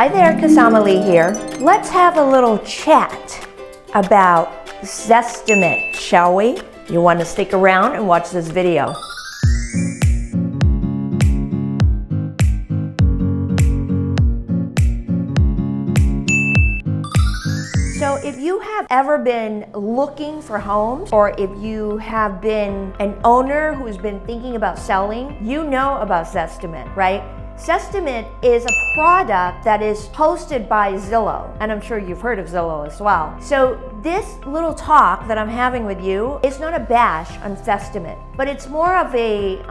Hi there, Kasama Lee here. Let's have a little chat about Zestimate, shall we? You want to stick around and watch this video. So if you have ever been looking for homes, or if you have been an owner who's been thinking about selling, you know about Zestimate, right? Zestimate is a product that is hosted by Zillow, and I'm sure you've heard of Zillow as well. So this little talk that I'm having with you is not a bash on Zestimate, but it's more of a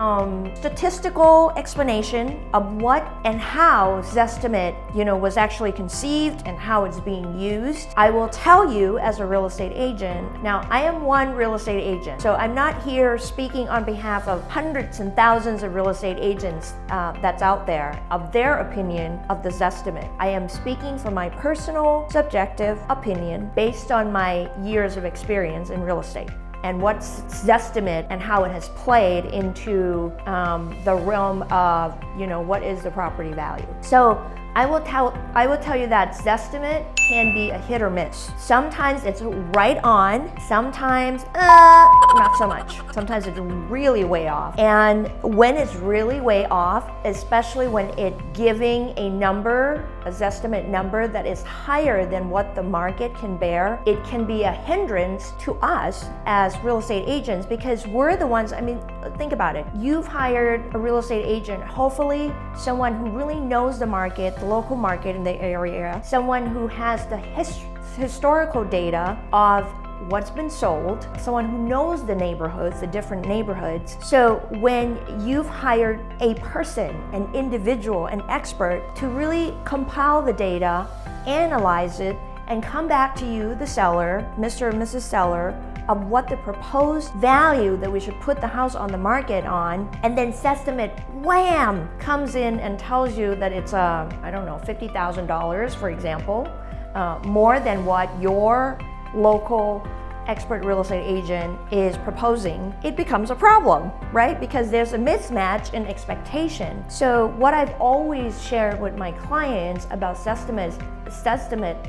statistical explanation of what and how Zestimate, was actually conceived and how it's being used. I will tell you as a real estate agent. Now, I am one real estate agent, so I'm not here speaking on behalf of hundreds and thousands of real estate agents that's out there of their opinion of the Zestimate. I am speaking from my personal subjective opinion based on my years of experience in real estate and what's Zestimate and how it has played into the realm of, what is the property value. So I will tell you that Zestimate can be a hit or miss. Sometimes it's right on, sometimes not so much. Sometimes it's really way off. And when it's really way off, especially when it's giving a number, a Zestimate number that is higher than what the market can bear, it can be a hindrance to us as real estate agents, because we're the ones, think about it. You've hired a real estate agent, hopefully someone who really knows the market, the local market in the area, someone who has the historical data of what's been sold, someone who knows the neighborhoods, the different neighborhoods. So when you've hired a person, an individual, an expert to really compile the data, analyze it, and come back to you, the seller, Mr. and Mrs. Seller, of what the proposed value that we should put the house on the market on, and then Zestimate, wham, comes in and tells you that it's $50,000, for example, more than what your local expert real estate agent is proposing, it becomes a problem, right? Because there's a mismatch in expectation. So what I've always shared with my clients about Zestimate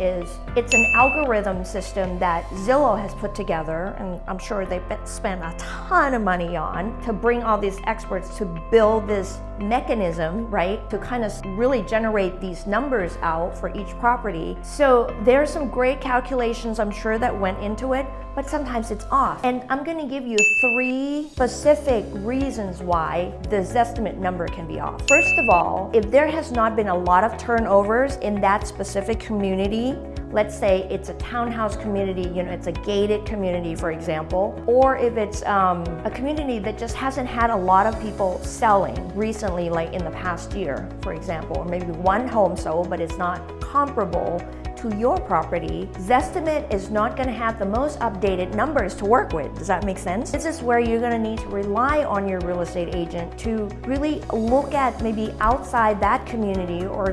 is it's an algorithm system that Zillow has put together, and I'm sure they spent a ton of money on to bring all these experts to build this mechanism, right? To kind of really generate these numbers out for each property. So there's some great calculations, I'm sure, that went into it, but sometimes it's off. And I'm gonna give you 3 specific reasons why the Zestimate number can be off. First of all, if there has not been a lot of turnovers in that specific community, let's say it's a townhouse community, it's a gated community, for example, or if it's a community that just hasn't had a lot of people selling recently, like in the past year, for example, or maybe one home sold, but it's not comparable to your property, Zestimate is not going to have the most updated numbers to work with. Does that make sense? This is where you're going to need to rely on your real estate agent to really look at maybe outside that community or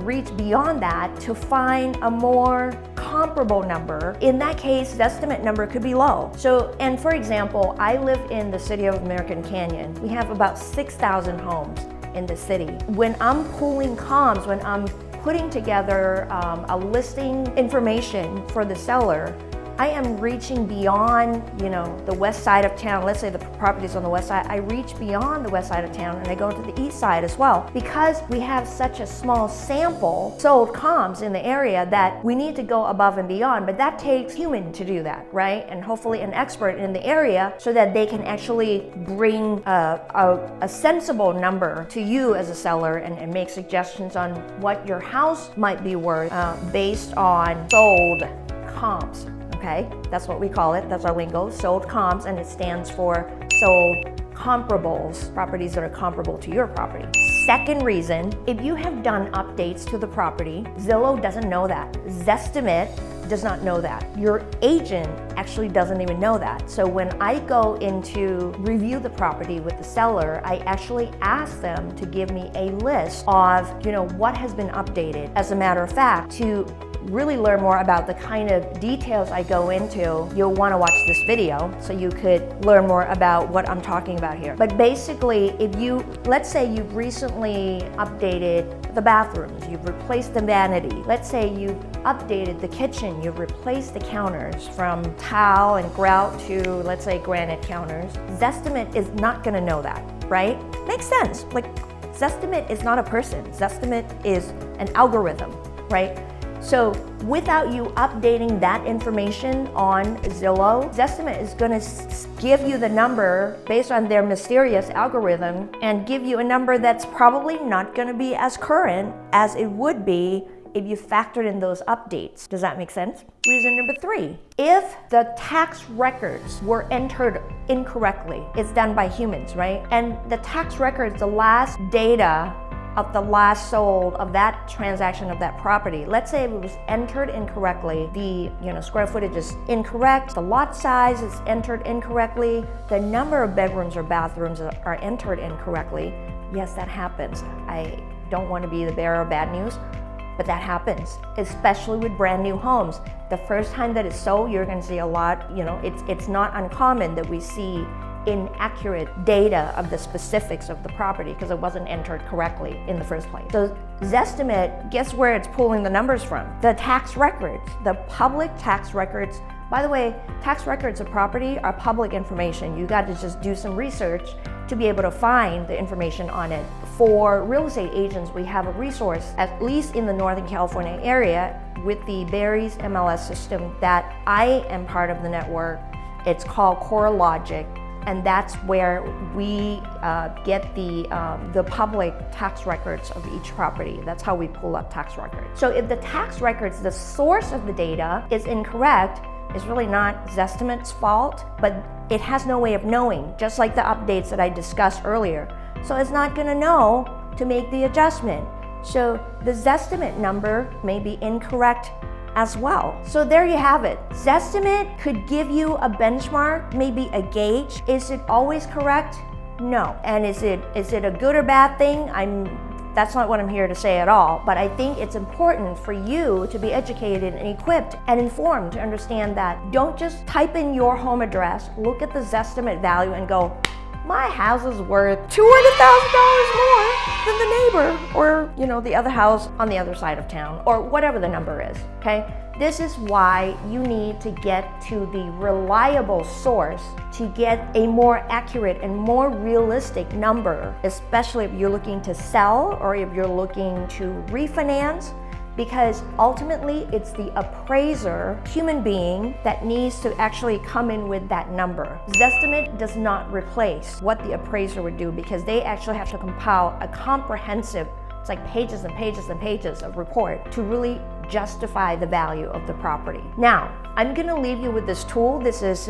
reach beyond that to find a more comparable number. In that case, Zestimate number could be low. So, and for example, I live in the city of American Canyon. We have about 6,000 homes in the city. When I'm pulling comps, when I'm putting together a listing information for the seller, I am reaching beyond, the west side of town. Let's say the property is on the west side. I reach beyond the west side of town and I go to the east side as well. Because we have such a small sample sold comps in the area that we need to go above and beyond, but that takes human to do that, right? And hopefully an expert in the area so that they can actually bring a sensible number to you as a seller and make suggestions on what your house might be worth based on sold comps. Okay, that's what we call it. That's our lingo, sold comps, and it stands for sold comparables, properties that are comparable to your property. Second reason, if you have done updates to the property, Zillow doesn't know that. Zestimate does not know that. Your agent actually doesn't even know that. So when I go into review the property with the seller, I actually ask them to give me a list of, what has been updated. As a matter of fact, to really learn more about the kind of details I go into, you'll want to watch this video so you could learn more about what I'm talking about here. But basically, let's say you've recently updated the bathrooms, you've replaced the vanity. Let's say you've updated the kitchen, you've replaced the counters from tile and grout to, let's say, granite counters. Zestimate is not gonna know that, right? Makes sense. Like, Zestimate is not a person. Zestimate is an algorithm, right? So without you updating that information on Zillow, Zestimate is going to give you the number based on their mysterious algorithm and give you a number that's probably not going to be as current as it would be if you factored in those updates. Does that make sense? Reason number 3, if the tax records were entered incorrectly, it's done by humans, right? And the tax records, the last data of the last sold of that transaction of that property. Let's say it was entered incorrectly. The square footage is incorrect. The lot size is entered incorrectly. The number of bedrooms or bathrooms are entered incorrectly. Yes, that happens. I don't want to be the bearer of bad news, but that happens, especially with brand new homes. The first time that it's sold, you're going to see a lot. It's not uncommon that we see inaccurate data of the specifics of the property because it wasn't entered correctly in the first place. So Zestimate, guess where it's pulling the numbers from? The tax records, the public tax records. By the way, tax records of property are public information. You got to just do some research to be able to find the information on it. For real estate agents, we have a resource, at least in the Northern California area, with the Barry's MLS system that I am part of the network. It's called CoreLogic. And that's where we get the public tax records of each property. That's how we pull up tax records. So if the tax records, the source of the data is incorrect, it's really not Zestimate's fault, but it has no way of knowing, just like the updates that I discussed earlier. So it's not gonna know to make the adjustment. So the Zestimate number may be incorrect as well. So there you have it. Zestimate could give you a benchmark, maybe a gauge. Is it always correct? No. And is it a good or bad thing? That's not what I'm here to say at all, but I think it's important for you to be educated and equipped and informed to understand that don't just type in your home address, look at the Zestimate value and go, my house is worth $200,000 more than the neighbor or the other house on the other side of town or whatever the number is, okay? This is why you need to get to the reliable source to get a more accurate and more realistic number, especially if you're looking to sell or if you're looking to refinance, because ultimately it's the appraiser, human being, that needs to actually come in with that number. Zestimate does not replace what the appraiser would do because they actually have to compile a comprehensive, it's like pages and pages and pages of report to really justify the value of the property. Now, I'm gonna leave you with this tool. This is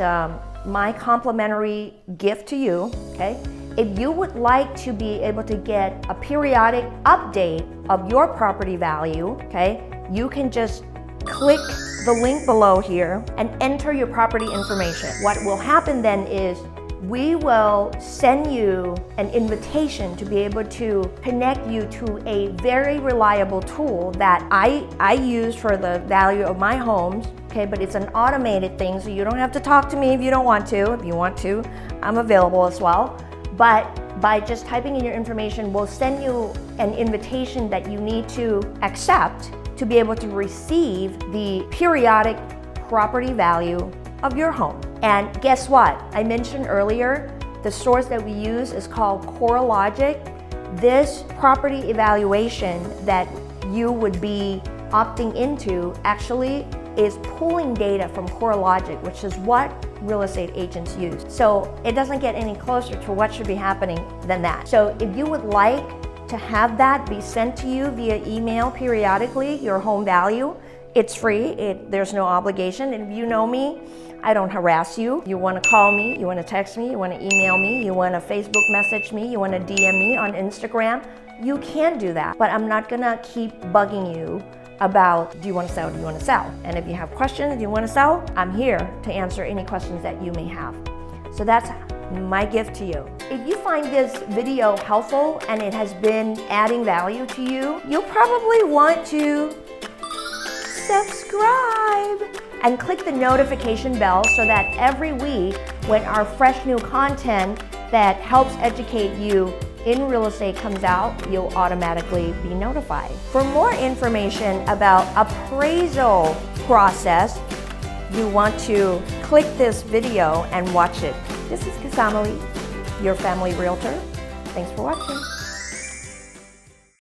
my complimentary gift to you, okay? If you would like to be able to get a periodic update of your property value, okay, you can just click the link below here and enter your property information. What will happen then is we will send you an invitation to be able to connect you to a very reliable tool that I use for the value of my homes, okay, but it's an automated thing, so you don't have to talk to me if you don't want to. If you want to, I'm available as well. But by just typing in your information, we'll send you an invitation that you need to accept to be able to receive the periodic property value of your home. And guess what? I mentioned earlier, the source that we use is called CoreLogic. This property evaluation that you would be opting into actually is pulling data from CoreLogic, which is what real estate agents use. So it doesn't get any closer to what should be happening than that. So if you would like to have that be sent to you via email periodically, your home value, it's free, there's no obligation. And if you know me, I don't harass you. You want to call me, you want to text me, you want to email me, you want to Facebook message me, you want to DM me on Instagram, you can do that. But I'm not gonna keep bugging you about, do you want to sell, do you want to sell? And if you have questions, do you want to sell? I'm here to answer any questions that you may have. So that's my gift to you. If you find this video helpful and it has been adding value to you, you'll probably want to subscribe and click the notification bell so that every week when our fresh new content that helps educate you in real estate comes out, you'll automatically be notified. For more information about appraisal process, you want to click this video and watch it. This is Kasama Lee, your family realtor. Thanks for watching.